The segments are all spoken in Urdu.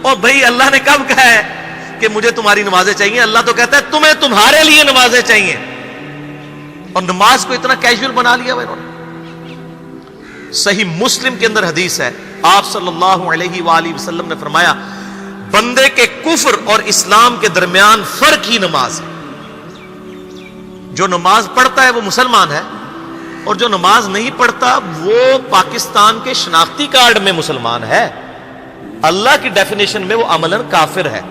اور بھائی اللہ نے کب کہا ہے کہ مجھے تمہاری نمازیں چاہیے؟ اللہ تو کہتا ہے تمہیں تمہارے لیے نمازیں چاہیے، اور نماز کو اتنا کیجول بنا لیا انہوں نے۔ صحیح مسلم کے اندر حدیث ہے، آپ صلی اللہ علیہ وآلہ وسلم نے فرمایا بندے کے کفر اور اسلام کے درمیان فرق ہی نماز ہے۔ جو نماز پڑھتا ہے وہ مسلمان ہے، اور جو نماز نہیں پڑھتا وہ پاکستان کے شناختی کارڈ میں مسلمان ہے، اللہ کی ڈیفینیشن میں وہ عملاً کافر ہے۔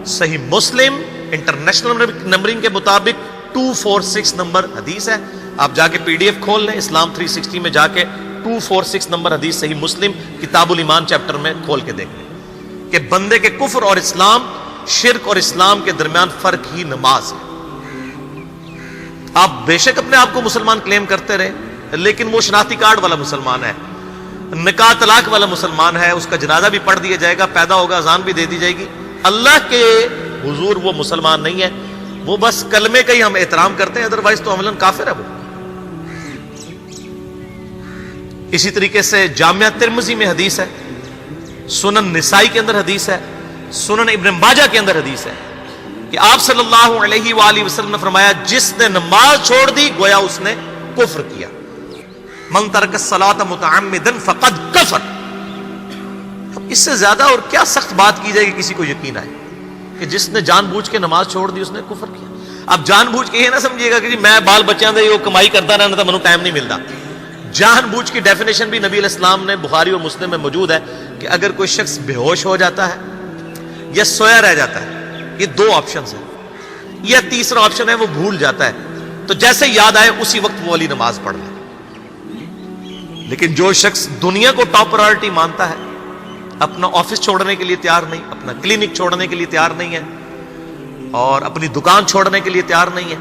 صحیح مسلم انٹرنیشنل نمبرنگ کے مطابق 246 نمبر حدیث ہے، آپ جا کے پی ڈی ایف کھول لیں اسلام 360 میں، جا کے 246 نمبر حدیث صحیح مسلم کتاب الایمان چیپٹر میں کھول کے دیکھ لیں کہ بندے کے کفر اور اسلام، شرک اور اسلام کے درمیان فرق ہی نماز ہے۔ آپ بے شک اپنے آپ کو مسلمان کلیم کرتے رہے، لیکن وہ شناختی کارڈ والا مسلمان ہے، نکاح طلاق والا مسلمان ہے، اس کا جنازہ بھی پڑھ دیا جائے گا، پیدا ہوگا اذان بھی دے دی جائے گی، اللہ کے حضور وہ مسلمان نہیں ہے، وہ بس کلمے کا ہی ہم احترام کرتے ہیں، ادروائز تو عملاً کافر ہے وہ۔ اسی طریقے سے جامعہ ترمذی میں حدیث ہے، سنن نسائی کے اندر حدیث ہے، سنن ابن ماجہ کے اندر حدیث ہے کہ آپ صلی اللہ علیہ وآلہ وسلم نے فرمایا جس نے نماز چھوڑ دی گویا اس نے کفر کیا، من ترک الصلاۃ متعمدا فقد کفر۔ اب اس سے زیادہ اور کیا سخت بات کی جائے کہ کسی کو یقین آئے کہ جس نے جان بوجھ کے نماز چھوڑ دی اس نے کفر کیا۔ اب جان بوجھ کے یہ نہ سمجھیے گا کہ جی میں بال بچیاں دے وہ کمائی کرتا رہنا تھا منو ٹائم نہیں ملتا۔ جان بوجھ کی ڈیفینیشن بھی نبی علیہ السلام نے بخاری اور مسلم میں موجود ہے کہ اگر کوئی شخص بے ہوش ہو جاتا ہے یا سویا رہ جاتا ہے، یہ دو آپشنز ہیں، یا تیسرا آپشن ہے وہ بھول جاتا ہے، تو جیسے یاد آئے اسی وقت وہ والی نماز پڑھ لے۔ لیکن جو شخص دنیا کو ٹاپ پرائورٹی مانتا ہے، اپنا آفس چھوڑنے کے لیے تیار نہیں، اپنا کلینک چھوڑنے کے لیے تیار نہیں ہے، اور اپنی دکان چھوڑنے کے لیے تیار نہیں ہے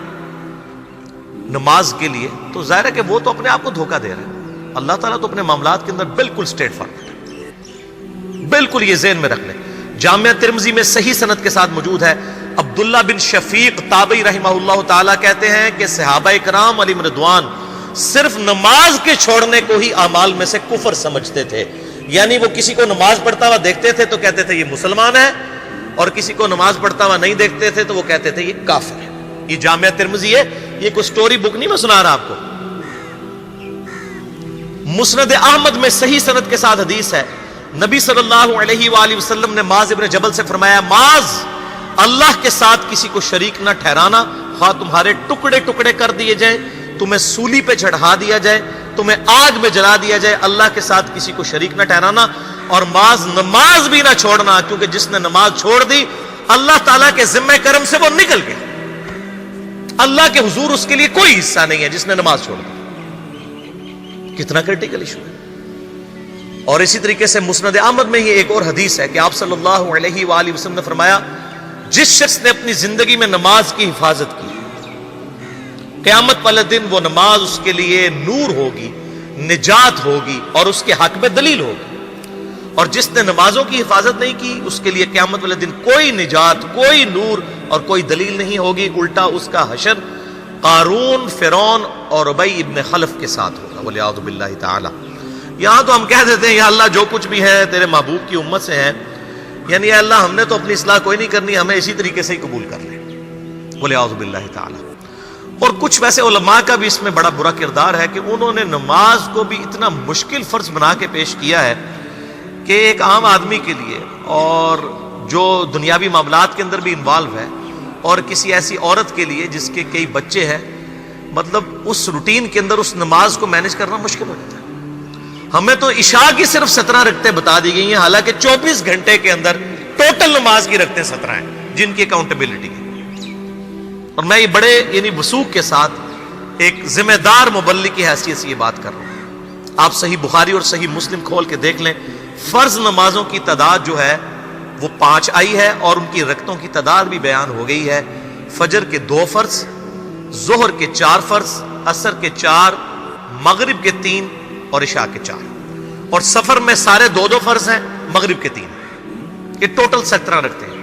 نماز کے لیے، تو ظاہر ہے کہ وہ تو اپنے آپ کو دھوکہ دے رہے ہیں۔ اللہ تعالیٰ تو اپنے معاملات کے اندر بالکل اسٹریٹ فارورڈ ہے، بالکل یہ ذہن میں رکھ لیں۔ جامعہ ترمذی میں صحیح سند کے ساتھ موجود ہے، عبداللہ بن شفیق تابعی رحمہ اللہ تعالیٰ کہتے ہیں کہ صحابہ کرام علیہم رضوان صرف نماز کے چھوڑنے کو ہی اعمال میں سے کفر سمجھتے تھے، یعنی وہ کسی کو نماز پڑھتا ہوا دیکھتے تھے تو کہتے تھے یہ مسلمان ہے، اور کسی کو نماز پڑھتا ہوا نہیں دیکھتے تھے تو وہ کہتے تھے یہ کافر ہے۔ یہ جامعہ ترمذی ہے، یہ کوئی سٹوری بک نہیں میں سنا رہا آپ کو۔ مسند احمد میں صحیح سند کے ساتھ حدیث ہے، نبی صلی اللہ علیہ وآلہ وسلم نے معاذ ابن جبل سے فرمایا معاذ اللہ کے ساتھ کسی کو شریک نہ ٹھہرانا، خواہ تمہارے ٹکڑے ٹکڑے کر دیے جائیں، تمہیں سولی پہ چڑھا دیا جائے، تمہیں آگ میں جلا دیا جائے، اللہ کے ساتھ کسی کو شریک نہ ٹھہرانا، اور معاذ نماز بھی نہ چھوڑنا، کیونکہ جس نے نماز چھوڑ دی اللہ تعالیٰ کے ذمہ کرم سے وہ نکل گیا، اللہ کے حضور اس کے لیے کوئی حصہ نہیں ہے جس نے نماز چھوڑ دی۔ کتنا کریٹیکل ایشو ہے۔ اور اسی طریقے سے مسند احمد میں ہی ایک اور حدیث ہے کہ آپ صلی اللہ علیہ وآلہ وسلم نے فرمایا جس شخص نے اپنی زندگی میں نماز کی حفاظت کی، قیامت والے دن وہ نماز اس کے لیے نور ہوگی، نجات ہوگی، اور اس کے حق میں دلیل ہوگی، اور جس نے نمازوں کی حفاظت نہیں کی اس کے لیے قیامت والے دن کوئی نجات، کوئی نور اور کوئی دلیل نہیں ہوگی، الٹا اس کا حشر قارون، فرعون اور ابی ابن خلف کے ساتھ ہوگا، والعیاذ باللہ تعالی۔ یہاں تو ہم کہہ دیتے ہیں یا اللہ جو کچھ بھی ہے تیرے محبوب کی امت سے ہے، یعنی اے اللہ ہم نے تو اپنی اصلاح کوئی نہیں کرنی، ہمیں اسی طریقے سے ہی قبول کر لیں، والعیاذ باللہ تعالی۔ اور کچھ ویسے علماء کا بھی اس میں بڑا برا کردار ہے کہ انہوں نے نماز کو بھی اتنا مشکل فرض بنا کے پیش کیا ہے کہ ایک عام آدمی کے لیے، اور جو دنیاوی معاملات کے اندر بھی انوالو ہے، اور کسی ایسی عورت کے لیے جس کے کئی بچے ہیں، مطلب اس روٹین کے اندر اس نماز کو مینج کرنا مشکل ہو جاتا ہے۔ ہمیں تو عشاء کی صرف 17 رکعتیں بتا دی گئی ہیں، حالانکہ 24 گھنٹے کے اندر ٹوٹل نماز کی رکعتیں 17 ہیں جن کی اکاؤنٹیبلٹی ہے۔ اور میں یہ بڑے یعنی وثوق کے ساتھ ایک ذمہ دار مبلغ کی حیثیت سے یہ بات کر رہا ہوں۔ آپ صحیح بخاری اور صحیح مسلم کھول کے دیکھ لیں، فرض نمازوں کی تعداد جو ہے وہ 5 آئی ہے، اور ان کی رکعتوں کی تعداد بھی بیان ہو گئی ہے۔ فجر کے 2 فرض، ظہر کے 4 فرض، عصر کے 4، مغرب کے 3 اور عشاء کے 4، اور سفر میں سارے 2 فرض ہیں، مغرب کے 3، یہ ٹوٹل 17 رکھتے ہیں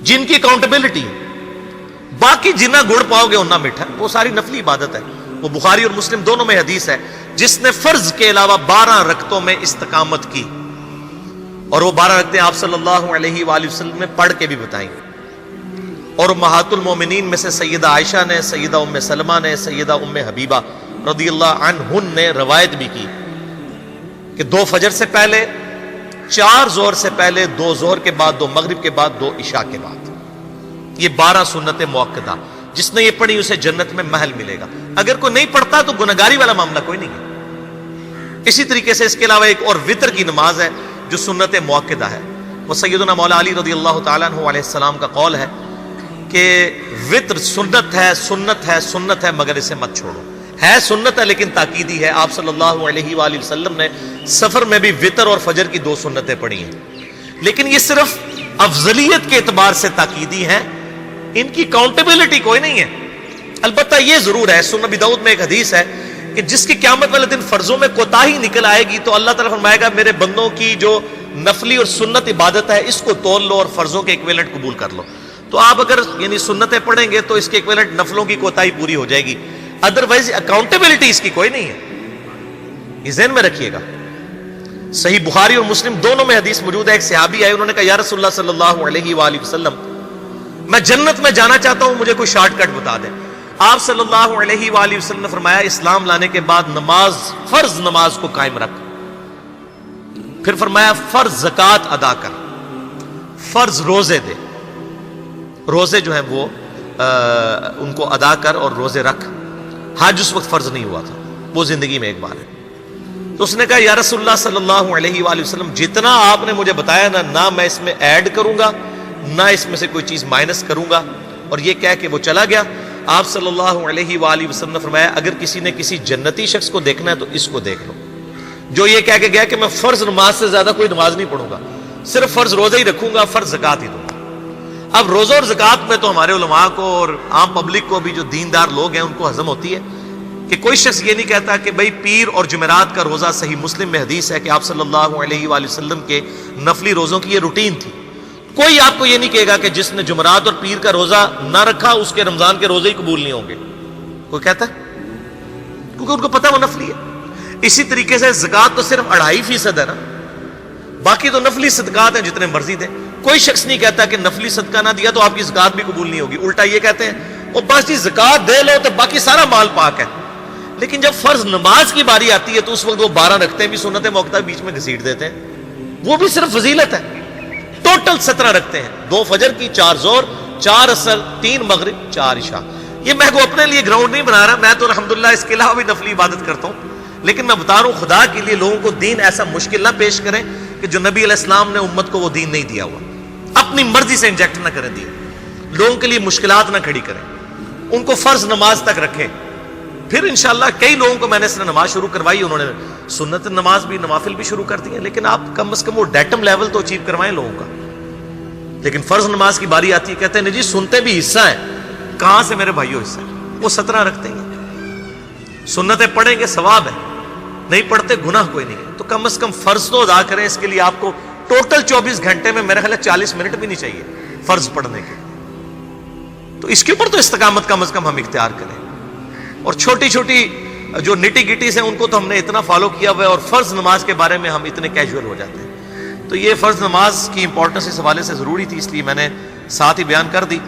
جن کی اکاؤنٹیبلٹی۔ باقی جنہ گڑ پاؤ گے انہ میٹھا، وہ ساری نفلی عبادت ہے، وہ بخاری اور مسلم دونوں میں حدیث ہے، جس نے فرض کے علاوہ 12 رکعتوں میں استقامت کی اور وہ 12 رکعتیں آپ صلی اللہ علیہ وآلہ وسلم نے پڑھ کے بھی بتائیں. اور امہات المومنین میں سے سیدہ عائشہ نے، سیدہ ام سلمہ نے، سیدہ ام حبیبہ رضی اللہ عنہن نے روایت بھی کی کہ 2 فجر سے پہلے، 4 ظہر سے پہلے، 2 ظہر کے بعد، 2 مغرب کے بعد، 2 عشاء کے بعد. یہ 12 سنت موقدہ، جس نے یہ پڑھی اسے جنت میں محل ملے گا. اگر کوئی نہیں پڑھتا تو گنہگاری والا معاملہ کوئی نہیں ہے. اسی طریقے سے اس کے علاوہ ایک اور وطر کی نماز ہے جو سنت موقدہ ہے. وہ سیدنا مولا علی رضی اللہ تعالیٰ عنہ علیہ السلام کا قول ہے کہ وطر سنت ہے، سنت ہے، سنت ہے، مگر اسے مت چھوڑو. ہے سنت ہے لیکن تاکیدی ہے. آپ صلی اللہ علیہ وآلہ وسلم نے سفر میں بھی وطر اور فجر کی 2 سنتیں پڑھی ہیں، لیکن یہ صرف افضلیت کے اعتبار سے تاکیدی ہیں، ان کی کاؤنٹیبلٹی کوئی نہیں ہے. البتہ یہ ضرور ہے، سنن ابی داؤد میں ایک حدیث ہے کہ جس کی قیامت والے دن فرضوں میں کوتاہی نکل آئے گی تو اللہ تعالیٰ فرمائے گا میرے بندوں کی جو نفلی اور سنت عبادت ہے اس کو تول لو اور فرضوں کے ایکویلنٹ قبول کر لو. تو آپ اگر یعنی سنتیں پڑھیں گے تو اس کے ایکویلنٹ نفلوں کی کوتاہی پوری ہو جائے گی، ادروائز اکاؤنٹیبلٹی اس کی کوئی نہیں ہے. یہ ذہن میں رکھیے گا. صحیح بخاری اور مسلم دونوں میں حدیث موجود ہے. ایک صحابی آئے، انہوں نے کہا یا رسول اللہ صلی اللہ علیہ وآلہ وسلم میں جنت میں جانا چاہتا ہوں، مجھے کوئی شارٹ کٹ بتا دیں. آپ صلی اللہ علیہ وآلہ وسلم نے فرمایا اسلام لانے کے بعد نماز، فرض نماز کو قائم رکھ. پھر فرمایا فرض زکوٰۃ ادا کر، فرض روزے دے، روزے جو ہیں وہ ان کو ادا کر اور روزے رکھ. حج اس وقت فرض نہیں ہوا تھا، وہ زندگی میں ایک بار ہے. تو اس نے کہا یا رسول اللہ صلی اللہ علیہ وآلہ وسلم جتنا آپ نے مجھے بتایا نہ میں اس میں ایڈ کروں گا نہ اس میں سے کوئی چیز مائنس کروں گا. اور یہ کہہ کے وہ چلا گیا. آپ صلی اللہ علیہ وآلہ وسلم نے فرمایا اگر کسی نے کسی جنتی شخص کو دیکھنا ہے تو اس کو دیکھ لو جو یہ کہہ کے گیا کہ میں فرض نماز سے زیادہ کوئی نماز نہیں پڑھوں گا، صرف فرض روزہ ہی رکھوں گا، فرض زکوٰۃ ہی دوں گا. اب روزہ اور زکوٰۃ میں تو ہمارے علماء کو اور عام پبلک کو بھی جو دیندار لوگ ہیں ان کو ہضم ہوتی ہے کہ کوئی شخص یہ نہیں کہتا کہ بھئی پیر اور جمعرات کا روزہ. صحیح مسلم میں حدیث ہے کہ آپ صلی اللہ علیہ وآلہ وسلم کے نفلی روزوں کی یہ روٹین تھی. کوئی آپ کو یہ نہیں کہے گا کہ جس نے جمعرات اور پیر کا روزہ نہ رکھا اس کے رمضان کے روزے ہی قبول نہیں ہوں گے. کوئی کہتا ہے؟ کیونکہ ان کو پتہ وہ نفلی ہے. اسی طریقے سے زکوٰۃ تو صرف 2.5% ہے نا، باقی تو نفلی صدقات ہیں جتنے مرضی دیں. کوئی شخص نہیں کہتا کہ نفلی صدقہ نہ دیا تو آپ کی زکوٰۃ بھی قبول نہیں ہوگی. الٹا یہ کہتے ہیں وہ بس جی زکوٰۃ دے لو تو باقی سارا مال پاک ہے. لیکن جب فرض نماز کی باری آتی ہے تو اس وقت وہ 12 رکھتے ہیں بھی سنت موقدہ بیچ میں گھسیٹ دیتے ہیں. وہ بھی صرف فضیلت ہے. ٹوٹل 17 رکھتے ہیں، 2 فجر کی، 4 ظہر، 4 عصر، 3 مغرب، 4 عشاء. یہ میں کو اپنے لیے گراؤنڈ نہیں بنا رہا، میں تو الحمدللہ اس کے علاوہ بھی نفلی عبادت کرتا ہوں. لیکن میں بتا رہا ہوں خدا کے لیے لوگوں کو دین ایسا مشکل نہ پیش کریں کہ جو نبی علیہ السلام نے امت کو وہ دین نہیں دیا ہوا. اپنی مرضی سے انجیکٹ نہ کریں دین، لوگوں کے لیے مشکلات نہ کھڑی کریں. ان کو فرض نماز تک رکھیں. پھر انشاءاللہ کئی لوگوں کو میں نے اس نے نماز شروع کروائی، انہوں نے سنت نماز بھی، نوافل بھی شروع کر دی ہیں. لیکن آپ کم از کم وہ ڈیٹم لیول تو اچیو کروائیں لوگوں کا. لیکن فرض نماز کی باری آتی ہے کہتے ہیں جی سنتے بھی حصہ ہے. کہاں سے میرے بھائیوں حصہ ہے؟ وہ 17 رکھتے ہیں، سنتیں پڑھیں گے ثواب ہے، نہیں پڑھتے گناہ کوئی نہیں. تو کم از کم فرض تو ادا کریں. اس کے لیے آپ کو ٹوٹل 24 گھنٹے میں میرے خیال ہے 40 منٹ بھی نہیں چاہیے فرض پڑھنے کے. تو اس کے اوپر تو استقامت کم از کم ہم اختیار کریں. اور چھوٹی چھوٹی جو نٹی گٹیز ہیں ان کو تو ہم نے اتنا فالو کیا ہوا ہے، اور فرض نماز کے بارے میں ہم اتنے کیجول ہو جاتے ہیں. تو یہ فرض نماز کی امپورٹنس اس حوالے سے ضروری تھی، اس لیے میں نے ساتھ ہی بیان کر دی.